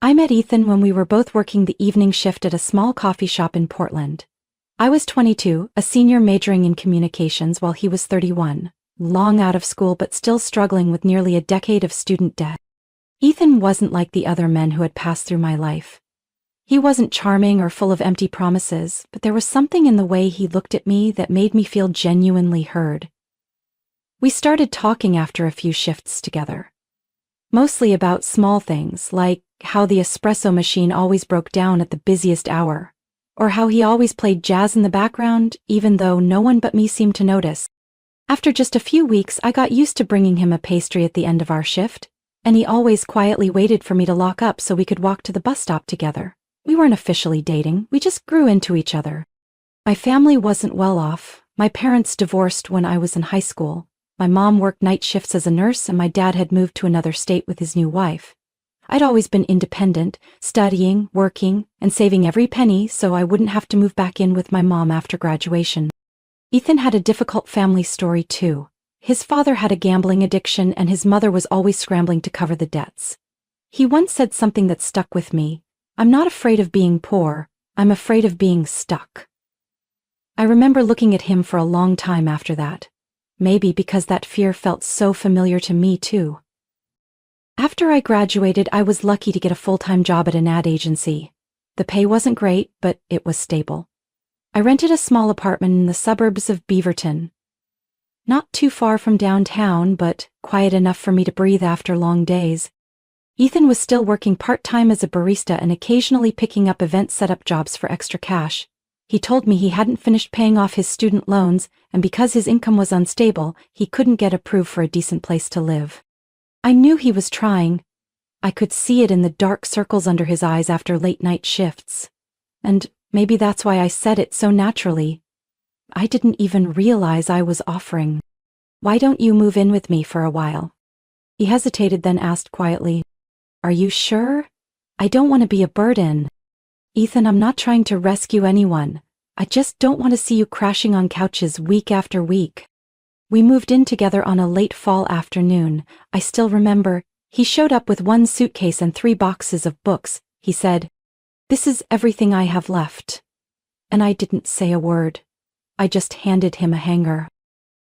I met Ethan when we were both working the evening shift at a small coffee shop in Portland. I was 22, a senior majoring in communications, while he was 31, long out of school but still struggling with nearly a decade of student debt. Ethan wasn't like the other men who had passed through my life. He wasn't charming or full of empty promises, but there was something in the way he looked at me that made me feel genuinely heard. We started talking after a few shifts together. Mostly about small things, like how the espresso machine always broke down at the busiest hour, or how he always played jazz in the background, even though no one but me seemed to notice. After just a few weeks, I got used to bringing him a pastry at the end of our shift, and he always quietly waited for me to lock up so we could walk to the bus stop together. We weren't officially dating, we just grew into each other. My family wasn't well off. My parents divorced when I was in high school. My mom worked night shifts as a nurse, and my dad had moved to another state with his new wife. I'd always been independent, studying, working, and saving every penny so I wouldn't have to move back in with my mom after graduation. Ethan had a difficult family story too. His father had a gambling addiction, and his mother was always scrambling to cover the debts. He once said something that stuck with me: "I'm not afraid of being poor, I'm afraid of being stuck." I remember looking at him for a long time after that. Maybe because that fear felt so familiar to me too. After I graduated, I was lucky to get a full-time job at an ad agency. The pay wasn't great, but it was stable. I rented a small apartment in the suburbs of Beaverton. Not too far from downtown, but quiet enough for me to breathe after long days. Ethan was still working part-time as a barista and occasionally picking up event setup jobs for extra cash. He told me he hadn't finished paying off his student loans, and because his income was unstable, he couldn't get approved for a decent place to live. I knew he was trying. I could see it in the dark circles under his eyes after late-night shifts. And maybe that's why I said it so naturally. I didn't even realize I was offering. "Why don't you move in with me for a while?" He hesitated, then asked quietly, "Are you sure? I don't want to be a burden." "Ethan, I'm not trying to rescue anyone. I just don't want to see you crashing on couches week after week." We moved in together on a late fall afternoon. I still remember, he showed up with one suitcase and 3 boxes of books. He said, "This is everything I have left." And I didn't say a word. I just handed him a hanger.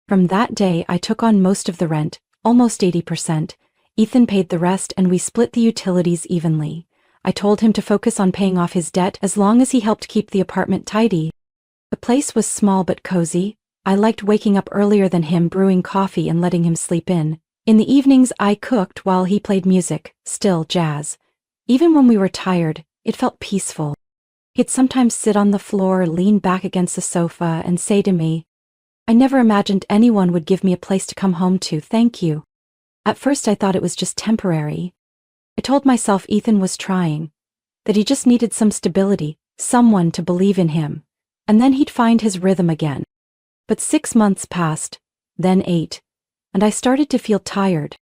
From that day, I took on most of the rent, almost 80%. Ethan paid the rest, and we split the utilities evenly. I told him to focus on paying off his debt as long as he helped keep the apartment tidy. The place was small but cozy. I liked waking up earlier than him, brewing coffee and letting him sleep in. In the evenings, I cooked while he played music, still jazz. Even when we were tired, it felt peaceful. He'd sometimes sit on the floor, lean back against the sofa, and say to me, "I never imagined anyone would give me a place to come home to, thank you." At first I thought it was just temporary. I told myself Ethan was trying, that he just needed some stability, someone to believe in him, and then he'd find his rhythm again. But 6 months passed, then 8, and I started to feel tired.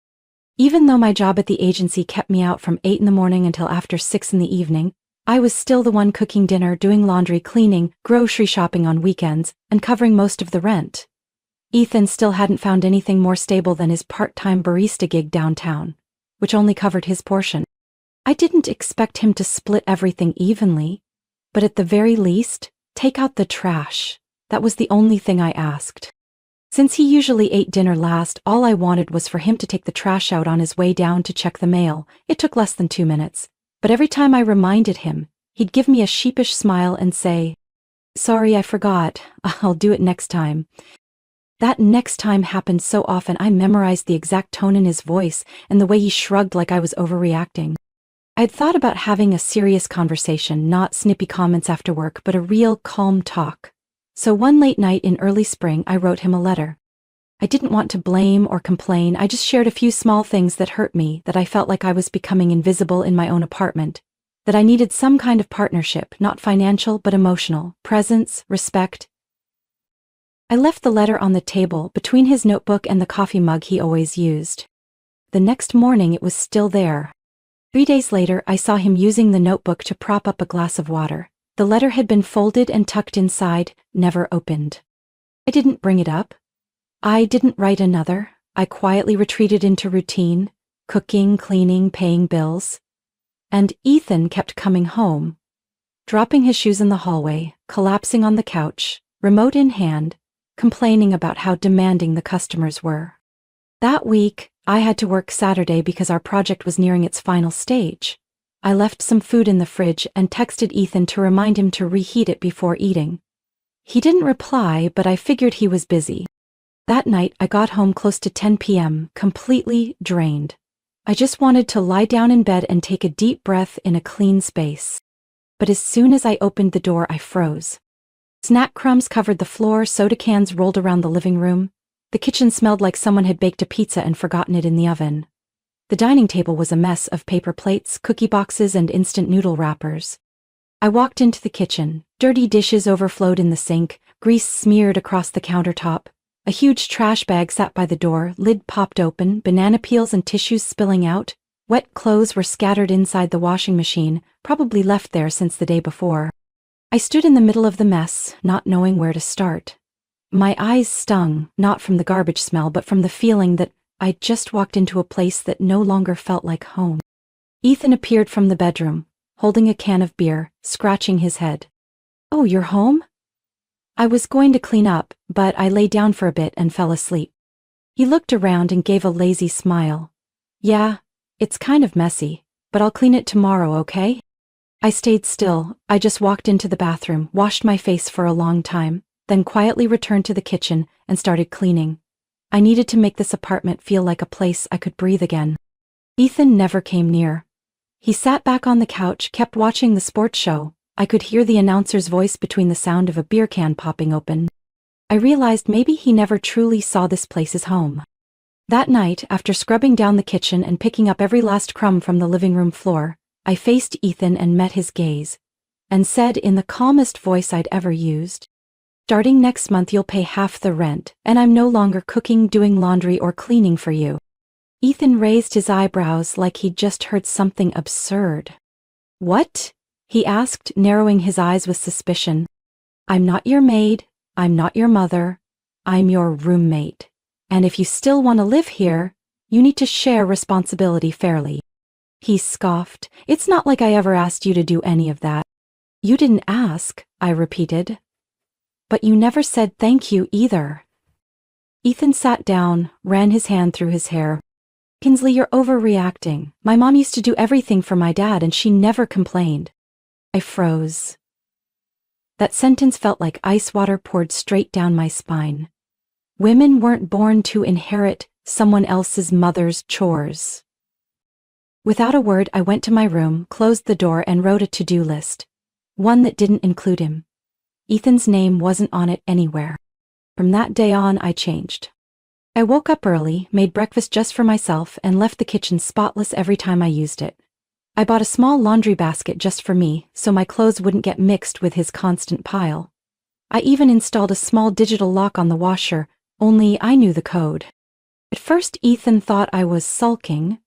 Even though my job at the agency kept me out from 8 in the morning until after 6 in the evening, I was still the one cooking dinner, doing laundry, cleaning, grocery shopping on weekends, and covering most of the rent. Ethan still hadn't found anything more stable than his part-time barista gig downtown, which only covered his portion. I didn't expect him to split everything evenly, but at the very least, take out the trash. That was the only thing I asked. Since he usually ate dinner last, all I wanted was for him to take the trash out on his way down to check the mail. It took less than 2 minutes, but every time I reminded him, he'd give me a sheepish smile and say, "Sorry, I forgot. I'll do it next time." That next time happened so often I memorized the exact tone in his voice and the way he shrugged like I was overreacting. I'd thought about having a serious conversation, not snippy comments after work, but a real calm talk. So one late night in early spring, I wrote him a letter. I didn't want to blame or complain, I just shared a few small things that hurt me, that I felt like I was becoming invisible in my own apartment, that I needed some kind of partnership, not financial but emotional, presence, respect. I left the letter on the table between his notebook and the coffee mug he always used. The next morning it was still there. 3 days later, I saw him using the notebook to prop up a glass of water. The letter had been folded and tucked inside, never opened. I didn't bring it up. I didn't write another. I quietly retreated into routine, cooking, cleaning, paying bills. And Ethan kept coming home, dropping his shoes in the hallway, collapsing on the couch, remote in hand, complaining about how demanding the customers were. That week, I had to work Saturday because our project was nearing its final stage. I left some food in the fridge and texted Ethan to remind him to reheat it before eating. He didn't reply, but I figured he was busy. That night, I got home close to 10 p.m., completely drained. I just wanted to lie down in bed and take a deep breath in a clean space. But as soon as I opened the door, I froze. Snack crumbs covered the floor, soda cans rolled around the living room. The kitchen smelled like someone had baked a pizza and forgotten it in the oven. The dining table was a mess of paper plates, cookie boxes, and instant noodle wrappers. I walked into the kitchen. Dirty dishes overflowed in the sink, grease smeared across the countertop. A huge trash bag sat by the door, lid popped open, banana peels and tissues spilling out. Wet clothes were scattered inside the washing machine, probably left there since the day before. I stood in the middle of the mess, not knowing where to start. My eyes stung, not from the garbage smell but from the feeling that I'd just walked into a place that no longer felt like home. Ethan appeared from the bedroom, holding a can of beer, scratching his head. "Oh, you're home?" I was going to clean up, but I lay down for a bit and fell asleep. He looked around and gave a lazy smile. "Yeah, it's kind of messy, but I'll clean it tomorrow, okay?" I stayed still. I just walked into the bathroom, washed my face for a long time, then quietly returned to the kitchen and started cleaning. I needed to make this apartment feel like a place I could breathe again. Ethan never came near. He sat back on the couch, kept watching the sports show. I could hear the announcer's voice between the sound of a beer can popping open. I realized maybe he never truly saw this place as home. That night, after scrubbing down the kitchen and picking up every last crumb from the living room floor, I faced Ethan and met his gaze, and said in the calmest voice I'd ever used, "Starting next month you'll pay half the rent, and I'm no longer cooking, doing laundry, or cleaning for you." Ethan raised his eyebrows like he'd just heard something absurd. "What?" he asked, narrowing his eyes with suspicion. "I'm not your maid, I'm not your mother, I'm your roommate. And if you still want to live here, you need to share responsibility fairly." He scoffed. "It's not like I ever asked you to do any of that." "You didn't ask," I repeated. "But you never said thank you either." Ethan sat down, ran his hand through his hair. "Kinsley, you're overreacting. My mom used to do everything for my dad and she never complained." I froze. That sentence felt like ice water poured straight down my spine. Women weren't born to inherit someone else's mother's chores. Without a word, I went to my room, closed the door, and wrote a to-do list. One that didn't include him. Ethan's name wasn't on it anywhere. From that day on, I changed. I woke up early, made breakfast just for myself, and left the kitchen spotless every time I used it. I bought a small laundry basket just for me, so my clothes wouldn't get mixed with his constant pile. I even installed a small digital lock on the washer, only I knew the code. At first, Ethan thought I was sulking.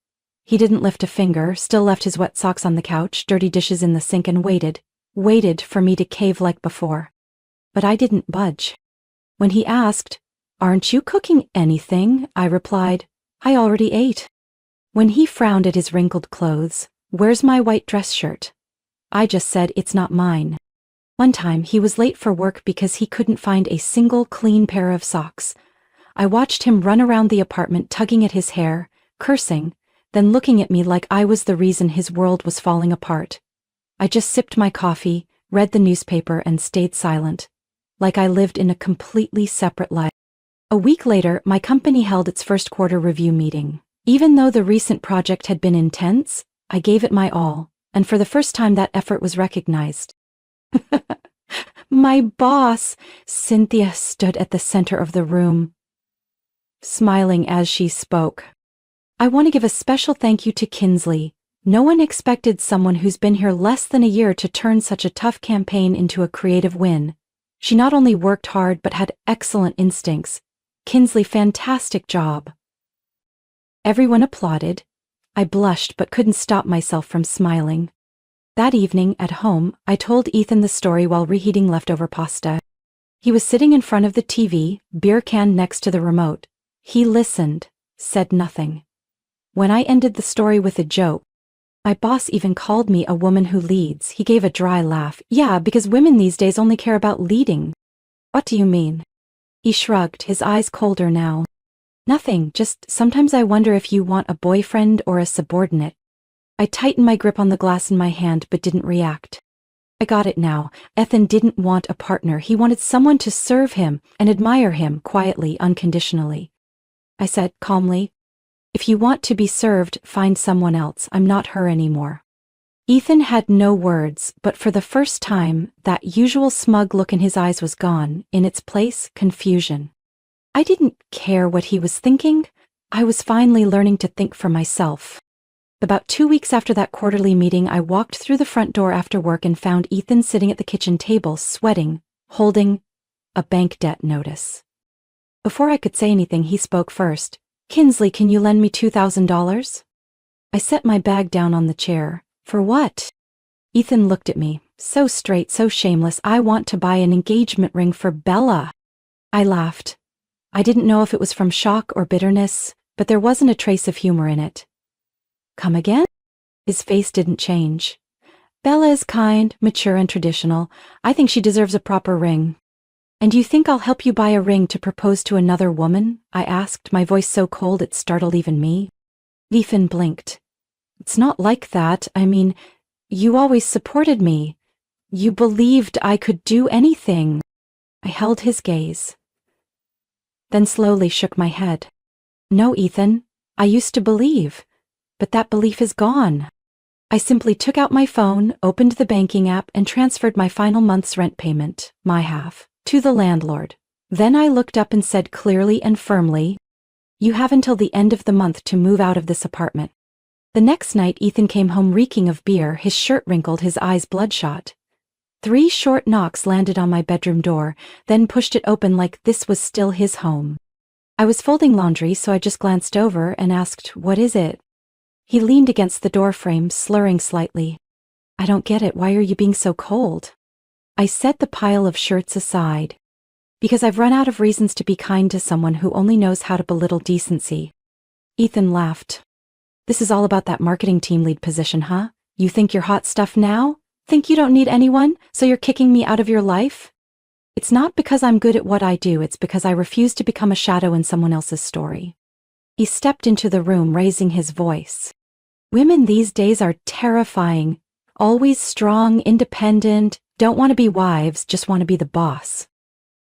He didn't lift a finger, still left his wet socks on the couch, dirty dishes in the sink, and waited for me to cave like before. But I didn't budge. When he asked, "Aren't you cooking anything?" I replied, "I already ate." When he frowned at his wrinkled clothes, "Where's my white dress shirt?" I just said, "It's not mine." One time, he was late for work because he couldn't find a single clean pair of socks. I watched him run around the apartment tugging at his hair, cursing, then looking at me like I was the reason his world was falling apart. I just sipped my coffee, read the newspaper, and stayed silent, like I lived in a completely separate life. A week later, my company held its first quarter review meeting. Even though the recent project had been intense, I gave it my all, and for the first time that effort was recognized. My boss, Cynthia, stood at the center of the room, smiling as she spoke. "I want to give a special thank you to Kinsley. No one expected someone who's been here less than a year to turn such a tough campaign into a creative win. She not only worked hard but had excellent instincts. Kinsley, fantastic job." Everyone applauded. I blushed but couldn't stop myself from smiling. That evening, at home, I told Ethan the story while reheating leftover pasta. He was sitting in front of the TV, beer can next to the remote. He listened, said nothing. When I ended the story with a joke, My boss even called me a woman who leads. He gave a dry laugh. Yeah, because women these days only care about leading. What do you mean? He shrugged, his eyes colder now. Nothing, just sometimes I wonder if you want a boyfriend or a subordinate. I tightened my grip on the glass in my hand but didn't react. I got it now. Ethan didn't want a partner. He wanted someone to serve him and admire him quietly, unconditionally. I said calmly, "If you want to be served, find someone else. I'm not her anymore." Ethan had no words, but for the first time, that usual smug look in his eyes was gone. In its place, confusion. I didn't care what he was thinking. I was finally learning to think for myself. About 2 weeks after that quarterly meeting, I walked through the front door after work and found Ethan sitting at the kitchen table, sweating, holding a bank debt notice. Before I could say anything, he spoke first. "Kinsley, can you lend me $2,000? I set my bag down on the chair. "For what?" Ethan looked at me, so straight, so shameless. "I want to buy an engagement ring for Bella." I laughed. I didn't know if it was from shock or bitterness, but there wasn't a trace of humor in it. "Come again?" His face didn't change. "Bella is kind, mature, and traditional. I think she deserves a proper ring." "And you think I'll help you buy a ring to propose to another woman?" I asked, my voice so cold it startled even me. Ethan blinked. "It's not like that. I mean, you always supported me. You believed I could do anything." I held his gaze, then slowly shook my head. "No, Ethan, I used to believe, but that belief is gone." I simply took out my phone, opened the banking app, and transferred my final month's rent payment, my half, to the landlord. Then I looked up and said clearly and firmly, "You have until the end of the month to move out of this apartment." The next night, Ethan came home reeking of beer, his shirt wrinkled, his eyes bloodshot. 3 short knocks landed on my bedroom door, then pushed it open like this was still his home. I was folding laundry, so I just glanced over and asked, "What is it?" He leaned against the doorframe, slurring slightly. "I don't get it. Why are you being so cold?" I set the pile of shirts aside. "Because I've run out of reasons to be kind to someone who only knows how to belittle decency." Ethan laughed. "This is all about that marketing team lead position, huh? You think you're hot stuff now? Think you don't need anyone, so you're kicking me out of your life? It's not because I'm good at what I do, it's because I refuse to become a shadow in someone else's story." He stepped into the room, raising his voice. "Women these days are terrifying. Always strong, independent, don't want to be wives, just want to be the boss.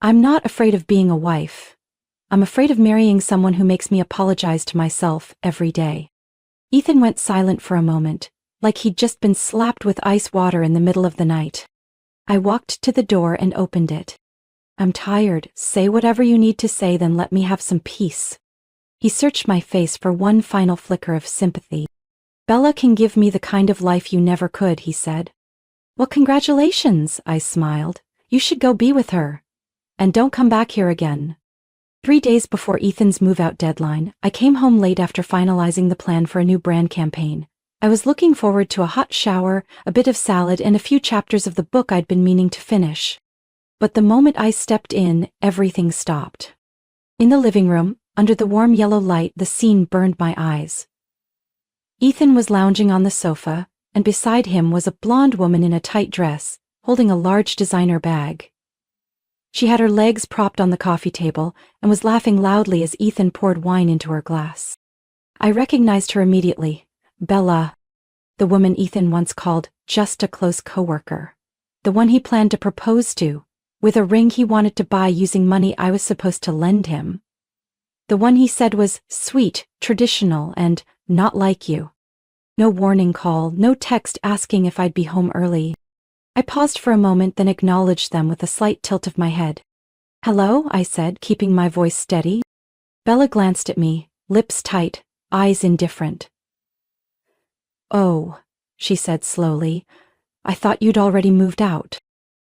I'm not afraid of being a wife. I'm afraid of marrying someone who makes me apologize to myself every day." Ethan went silent for a moment, like he'd just been slapped with ice water in the middle of the night. I walked to the door and opened it. "I'm tired. Say whatever you need to say, then let me have some peace." He searched my face for one final flicker of sympathy. "Bella can give me the kind of life you never could," he said. "Well, congratulations," I smiled. "You should go be with her. And don't come back here again." 3 days before Ethan's move-out deadline, I came home late after finalizing the plan for a new brand campaign. I was looking forward to a hot shower, a bit of salad, and a few chapters of the book I'd been meaning to finish. But the moment I stepped in, everything stopped. In the living room, under the warm yellow light, the scene burned my eyes. Ethan was lounging on the sofa, and beside him was a blonde woman in a tight dress, holding a large designer bag. She had her legs propped on the coffee table and was laughing loudly as Ethan poured wine into her glass. I recognized her immediately. Bella, the woman Ethan once called just a close coworker. The one he planned to propose to, with a ring he wanted to buy using money I was supposed to lend him. The one he said was sweet, traditional, and not like you. No warning call, no text asking if I'd be home early. I paused for a moment, then acknowledged them with a slight tilt of my head. "Hello," I said, keeping my voice steady. Bella glanced at me, lips tight, eyes indifferent. "Oh," she said slowly, "I thought you'd already moved out."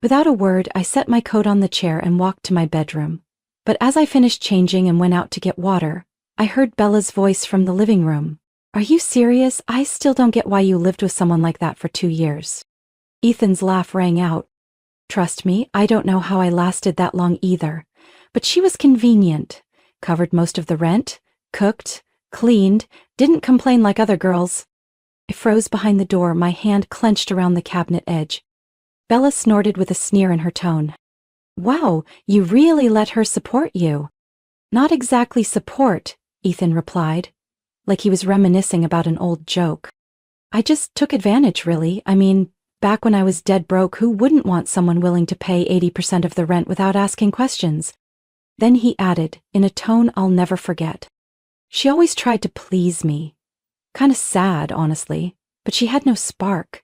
Without a word, I set my coat on the chair and walked to my bedroom. But as I finished changing and went out to get water, I heard Bella's voice from the living room. "Are you serious? I still don't get why you lived with someone like that for 2 years. Ethan's laugh rang out. "Trust me, I don't know how I lasted that long either. But she was convenient. Covered most of the rent, cooked, cleaned, didn't complain like other girls." I froze behind the door, my hand clenched around the cabinet edge. Bella snorted with a sneer in her tone. Wow, you really let her support you. Not exactly support, Ethan replied, like he was reminiscing about an old joke. I just took advantage, really. I mean, back when I was dead broke, who wouldn't want someone willing to pay 80% of the rent without asking questions? Then he added, in a tone I'll never forget. She always tried to please me. Kinda sad, honestly, but she had no spark.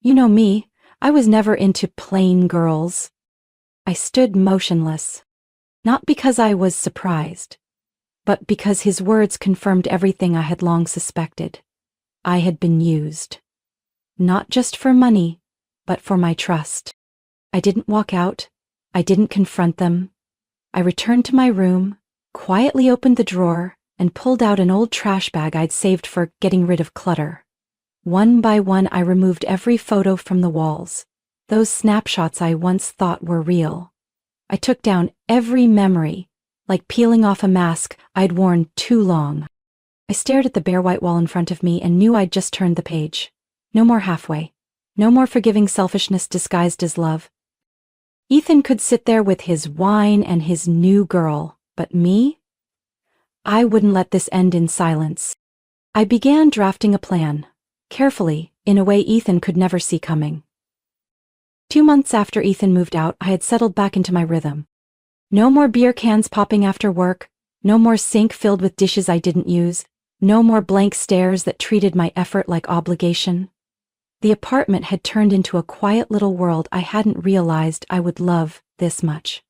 You know me, I was never into plain girls. I stood motionless. Not because I was surprised, but because his words confirmed everything I had long suspected. I had been used. Not just for money, but for my trust. I didn't walk out. I didn't confront them. I returned to my room, quietly opened the drawer, and pulled out an old trash bag I'd saved for getting rid of clutter. One by one, I removed every photo from the walls, those snapshots I once thought were real. I took down every memory, like peeling off a mask I'd worn too long. I stared at the bare white wall in front of me and knew I'd just turned the page. No more halfway. No more forgiving selfishness disguised as love. Ethan could sit there with his wine and his new girl, but me? I wouldn't let this end in silence. I began drafting a plan, carefully, in a way Ethan could never see coming. 2 months after Ethan moved out, I had settled back into my rhythm. No more beer cans popping after work, no more sink filled with dishes I didn't use, no more blank stares that treated my effort like obligation. The apartment had turned into a quiet little world I hadn't realized I would love this much.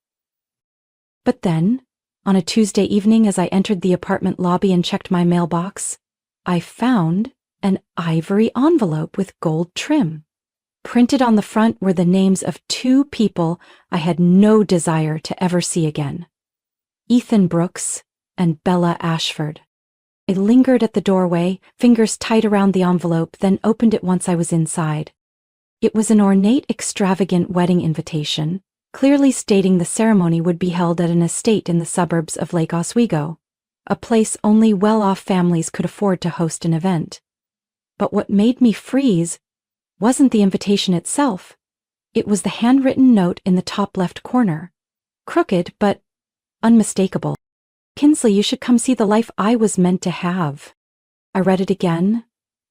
But then, on a Tuesday evening as I entered the apartment lobby and checked my mailbox, I found an ivory envelope with gold trim. Printed on the front were the names of 2 people I had no desire to ever see again. Ethan Brooks and Bella Ashford. I lingered at the doorway, fingers tight around the envelope, then opened it once I was inside. It was an ornate, extravagant wedding invitation, clearly stating the ceremony would be held at an estate in the suburbs of Lake Oswego, a place only well-off families could afford to host an event. But what made me freeze wasn't the invitation itself. It was the handwritten note in the top left corner. Crooked, but unmistakable. Kinsley, you should come see the life I was meant to have. I read it again,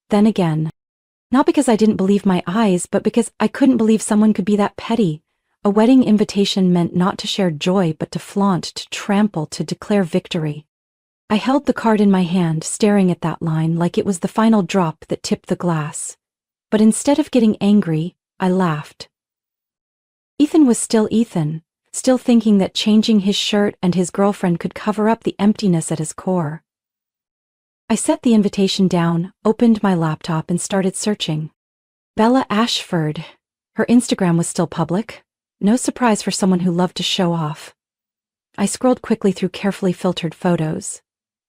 then again. Not because I didn't believe my eyes, but because I couldn't believe someone could be that petty. A wedding invitation meant not to share joy, but to flaunt, to trample, to declare victory. I held the card in my hand, staring at that line like it was the final drop that tipped the glass. But instead of getting angry, I laughed. Ethan was still Ethan, still thinking that changing his shirt and his girlfriend could cover up the emptiness at his core. I set the invitation down, opened my laptop, and started searching. Bella Ashford. Her Instagram was still public. No surprise for someone who loved to show off. I scrolled quickly through carefully filtered photos.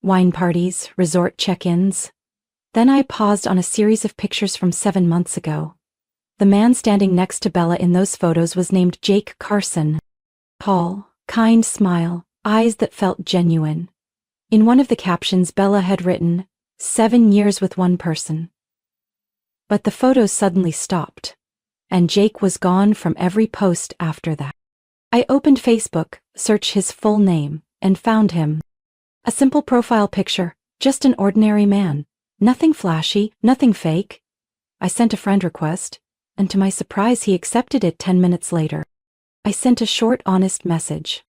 Wine parties, resort check-ins. Then I paused on a series of pictures from 7 months ago. The man standing next to Bella in those photos was named Jake Carson. Tall, kind smile, eyes that felt genuine. In one of the captions, Bella had written, 7 years with one person. But the photos suddenly stopped, and Jake was gone from every post after that. I opened Facebook, searched his full name, and found him. A simple profile picture, just an ordinary man. Nothing flashy, nothing fake. I sent a friend request, and to my surprise he accepted it 10 minutes later. I sent a short, honest message.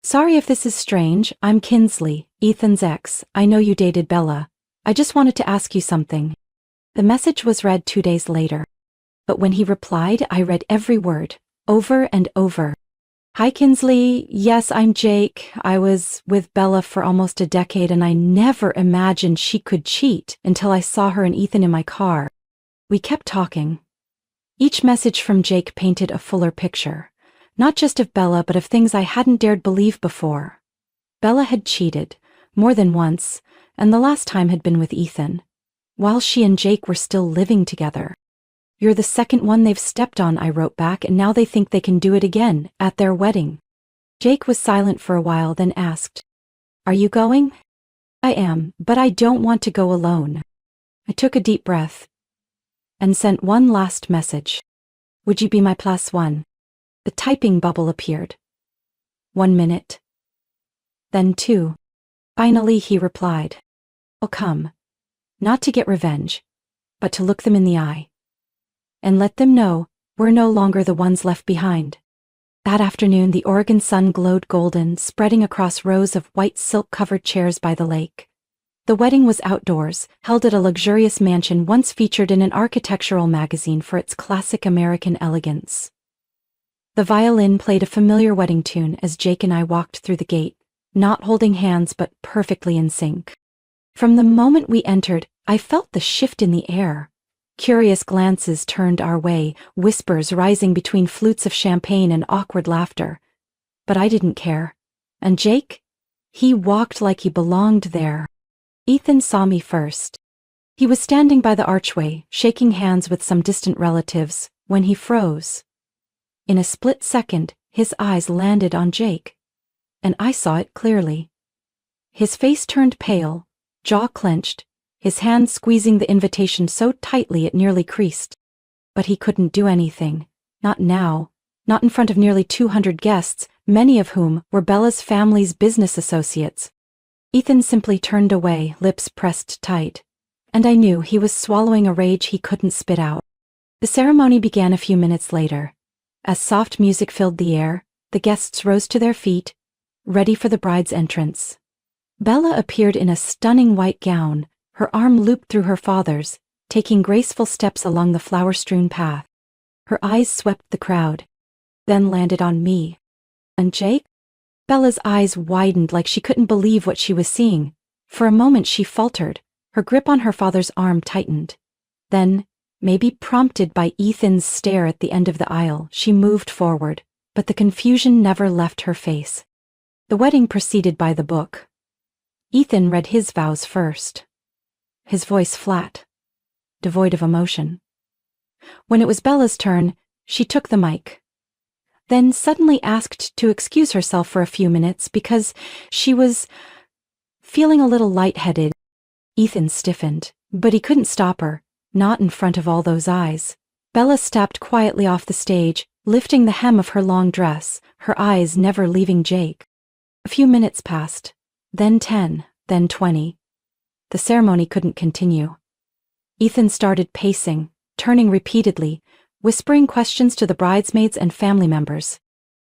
Sorry if this is strange, I'm Kinsley, Ethan's ex. I know you dated Bella. I just wanted to ask you something. The message was read 2 days later. But when he replied, I read every word, over and over. Hi Kinsley, yes, I'm Jake. I was with Bella for almost a decade and I never imagined she could cheat until I saw her and Ethan in my car. We kept talking. Each message from Jake painted a fuller picture, not just of Bella but of things I hadn't dared believe before. Bella had cheated, more than once, and the last time had been with Ethan, while she and Jake were still living together. You're the second one they've stepped on, I wrote back, and now they think they can do it again, at their wedding. Jake was silent for a while, then asked, Are you going? I am, but I don't want to go alone. I took a deep breath and sent one last message. Would you be my +1? The typing bubble appeared. 1 minute. Then 2. Finally he replied. I'll come. Not to get revenge, but to look them in the eye. And let them know we're no longer the ones left behind. That afternoon the Oregon sun glowed golden, spreading across rows of white silk-covered chairs by the lake. The wedding was outdoors, held at a luxurious mansion once featured in an architectural magazine for its classic American elegance. The violin played a familiar wedding tune as Jake and I walked through the gate, not holding hands but perfectly in sync. From the moment we entered, I felt the shift in the air. Curious glances turned our way, whispers rising between flutes of champagne and awkward laughter. But I didn't care. And Jake? He walked like he belonged there. Ethan saw me first. He was standing by the archway, shaking hands with some distant relatives, when he froze. In a split second, his eyes landed on Jake. And I saw it clearly. His face turned pale, jaw clenched, his hand squeezing the invitation so tightly it nearly creased. But he couldn't do anything. Not now. Not in front of nearly 200 guests, many of whom were Bella's family's business associates. Ethan simply turned away, lips pressed tight. And I knew he was swallowing a rage he couldn't spit out. The ceremony began a few minutes later. As soft music filled the air, the guests rose to their feet, ready for the bride's entrance. Bella appeared in a stunning white gown, her arm looped through her father's, taking graceful steps along the flower-strewn path. Her eyes swept the crowd, then landed on me. And Jake? Bella's eyes widened like she couldn't believe what she was seeing. For a moment she faltered, her grip on her father's arm tightened. Then, maybe prompted by Ethan's stare at the end of the aisle, she moved forward, but the confusion never left her face. The wedding proceeded by the book. Ethan read his vows first. His voice flat, devoid of emotion. When it was Bella's turn, she took the mic. Then suddenly asked to excuse herself for a few minutes because she was feeling a little lightheaded. Ethan stiffened, but he couldn't stop her, not in front of all those eyes. Bella stepped quietly off the stage, lifting the hem of her long dress, her eyes never leaving Jake. A few minutes passed, then 10, then 20. The ceremony couldn't continue. Ethan started pacing, turning repeatedly, whispering questions to the bridesmaids and family members.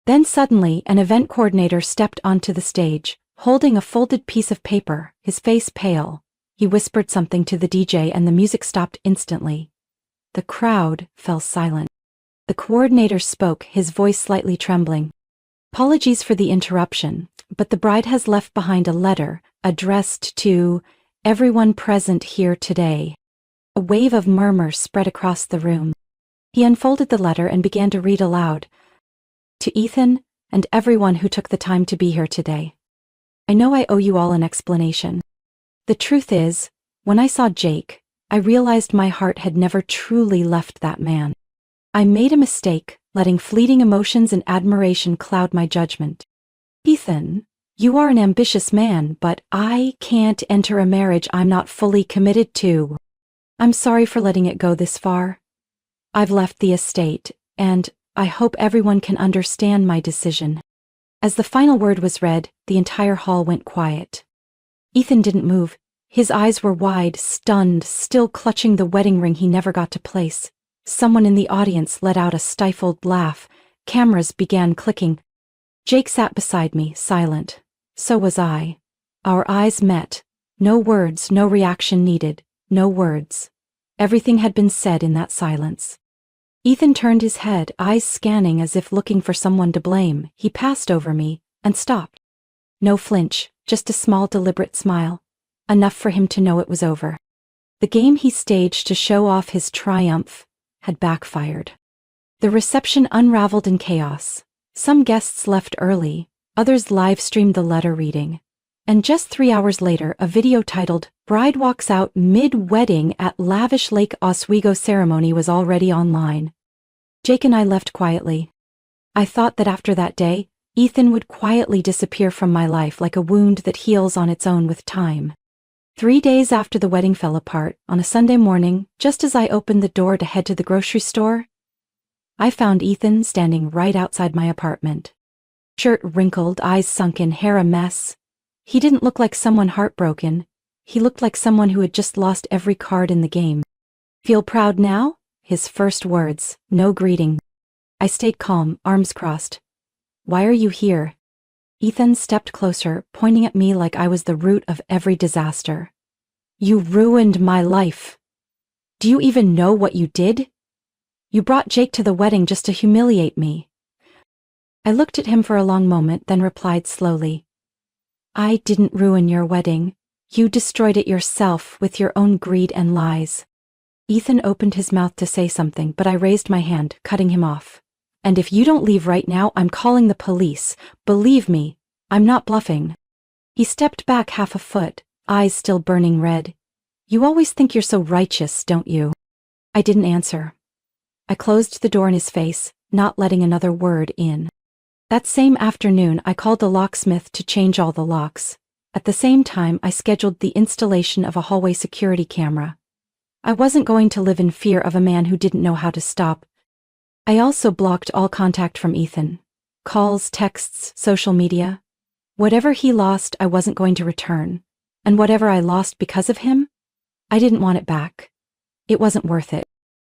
Then suddenly an event coordinator stepped onto the stage, holding a folded piece of paper, his face pale. He whispered something to the DJ and the music stopped instantly. The crowd fell silent. The coordinator spoke, his voice slightly trembling. Apologies for the interruption, but the bride has left behind a letter addressed to everyone present here today. A wave of murmur spread across the room. He unfolded the letter and began to read aloud. To Ethan and everyone who took the time to be here today. I know I owe you all an explanation. The truth is, when I saw Jake, I realized my heart had never truly left that man. I made a mistake, letting fleeting emotions and admiration cloud my judgment. Ethan, you are an ambitious man, but I can't enter a marriage I'm not fully committed to. I'm sorry for letting it go this far. I've left the estate, and I hope everyone can understand my decision. As the final word was read, the entire hall went quiet. Ethan didn't move. His eyes were wide, stunned, still clutching the wedding ring he never got to place. Someone in the audience let out a stifled laugh. Cameras began clicking. Jake sat beside me, silent. So was I. Our eyes met. No words, no reaction needed. No words. Everything had been said in that silence. Ethan turned his head, eyes scanning as if looking for someone to blame. He passed over me and stopped. No flinch, just a small deliberate smile. Enough for him to know it was over. The game he staged to show off his triumph had backfired. The reception unraveled in chaos. Some guests left early, others live-streamed the letter reading. And just 3 hours later, a video titled, "Bride Walks Out Mid-Wedding at Lavish Lake Oswego Ceremony" was already online. Jake and I left quietly. I thought that after that day, Ethan would quietly disappear from my life like a wound that heals on its own with time. 3 days after the wedding fell apart, on a Sunday morning, just as I opened the door to head to the grocery store, I found Ethan standing right outside my apartment. Shirt wrinkled, eyes sunken, hair a mess. He didn't look like someone heartbroken. He looked like someone who had just lost every card in the game. "Feel proud now?" His first words, no greeting. I stayed calm, arms crossed. "Why are you here?" Ethan stepped closer, pointing at me like I was the root of every disaster. "You ruined my life. Do you even know what you did? You brought Jake to the wedding just to humiliate me." I looked at him for a long moment, then replied slowly, "I didn't ruin your wedding. You destroyed it yourself with your own greed and lies." Ethan opened his mouth to say something, but I raised my hand, cutting him off. "And if you don't leave right now, I'm calling the police. Believe me, I'm not bluffing." He stepped back half a foot, eyes still burning red. "You always think you're so righteous, don't you?" I didn't answer. I closed the door in his face, not letting another word in. That same afternoon, I called the locksmith to change all the locks. At the same time, I scheduled the installation of a hallway security camera. I wasn't going to live in fear of a man who didn't know how to stop. I also blocked all contact from Ethan. Calls, texts, social media. Whatever he lost, I wasn't going to return. And whatever I lost because of him, I didn't want it back. It wasn't worth it.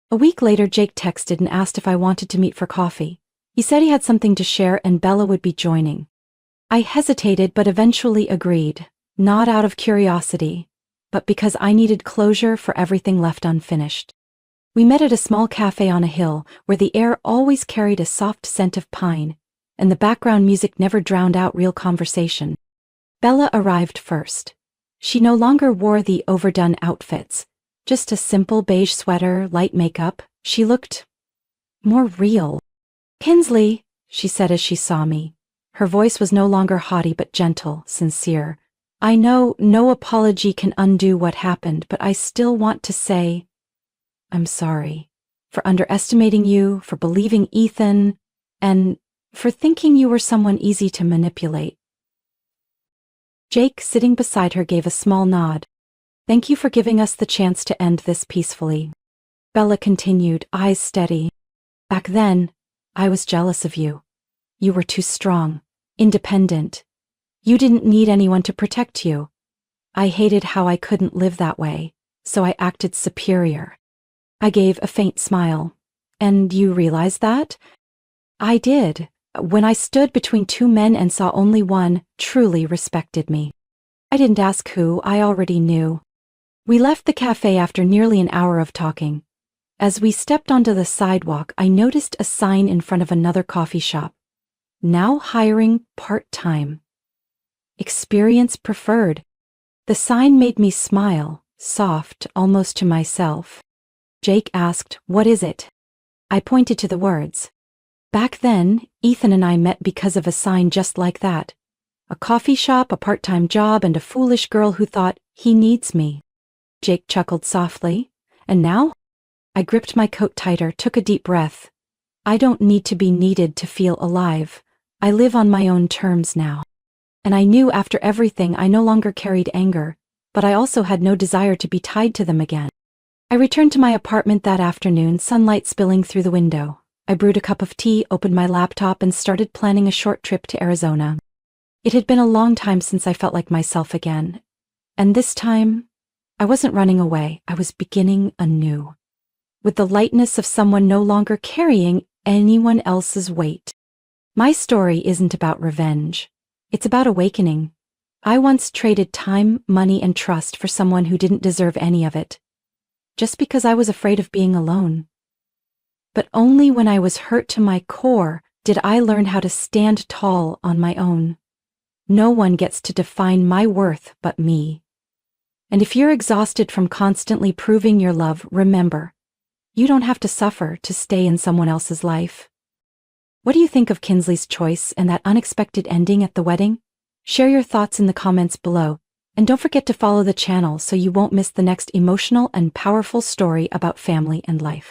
A week later, Jake texted and asked if I wanted to meet for coffee. He said he had something to share and Bella would be joining. I hesitated but eventually agreed, not out of curiosity, but because I needed closure for everything left unfinished. We met at a small cafe on a hill where the air always carried a soft scent of pine, and the background music never drowned out real conversation. Bella arrived first. She no longer wore the overdone outfits, just a simple beige sweater, light makeup. She looked more real. "Kinsley," she said as she saw me. Her voice was no longer haughty but gentle, sincere. "I know no apology can undo what happened, but I still want to say, I'm sorry. For underestimating you, for believing Ethan, and for thinking you were someone easy to manipulate." Jake, sitting beside her, gave a small nod. "Thank you for giving us the chance to end this peacefully." Bella continued, eyes steady. "Back then, I was jealous of you. You were too strong, independent. You didn't need anyone to protect you. I hated how I couldn't live that way, so I acted superior." I gave a faint smile. "And you realized that?" "I did. When I stood between two men and saw only one truly respected me. I didn't ask who, I already knew." We left the cafe after nearly an hour of talking. As we stepped onto the sidewalk, I noticed a sign in front of another coffee shop. "Now hiring part-time. Experience preferred." The sign made me smile, soft, almost to myself. Jake asked, "What is it?" I pointed to the words. Back then, Ethan and I met because of a sign just like that. A coffee shop, a part-time job, and a foolish girl who thought, "He needs me." Jake chuckled softly. "And now?" I gripped my coat tighter, took a deep breath. "I don't need to be needed to feel alive. I live on my own terms now." And I knew after everything I no longer carried anger, but I also had no desire to be tied to them again. I returned to my apartment that afternoon, sunlight spilling through the window. I brewed a cup of tea, opened my laptop, and started planning a short trip to Arizona. It had been a long time since I felt like myself again. And this time, I wasn't running away, I was beginning anew. With the lightness of someone no longer carrying anyone else's weight. My story isn't about revenge. It's about awakening. I once traded time, money, and trust for someone who didn't deserve any of it. Just because I was afraid of being alone. But only when I was hurt to my core did I learn how to stand tall on my own. No one gets to define my worth but me. And if you're exhausted from constantly proving your love, remember, you don't have to suffer to stay in someone else's life. What do you think of Kinsley's choice and that unexpected ending at the wedding? Share your thoughts in the comments below, and don't forget to follow the channel so you won't miss the next emotional and powerful story about family and life.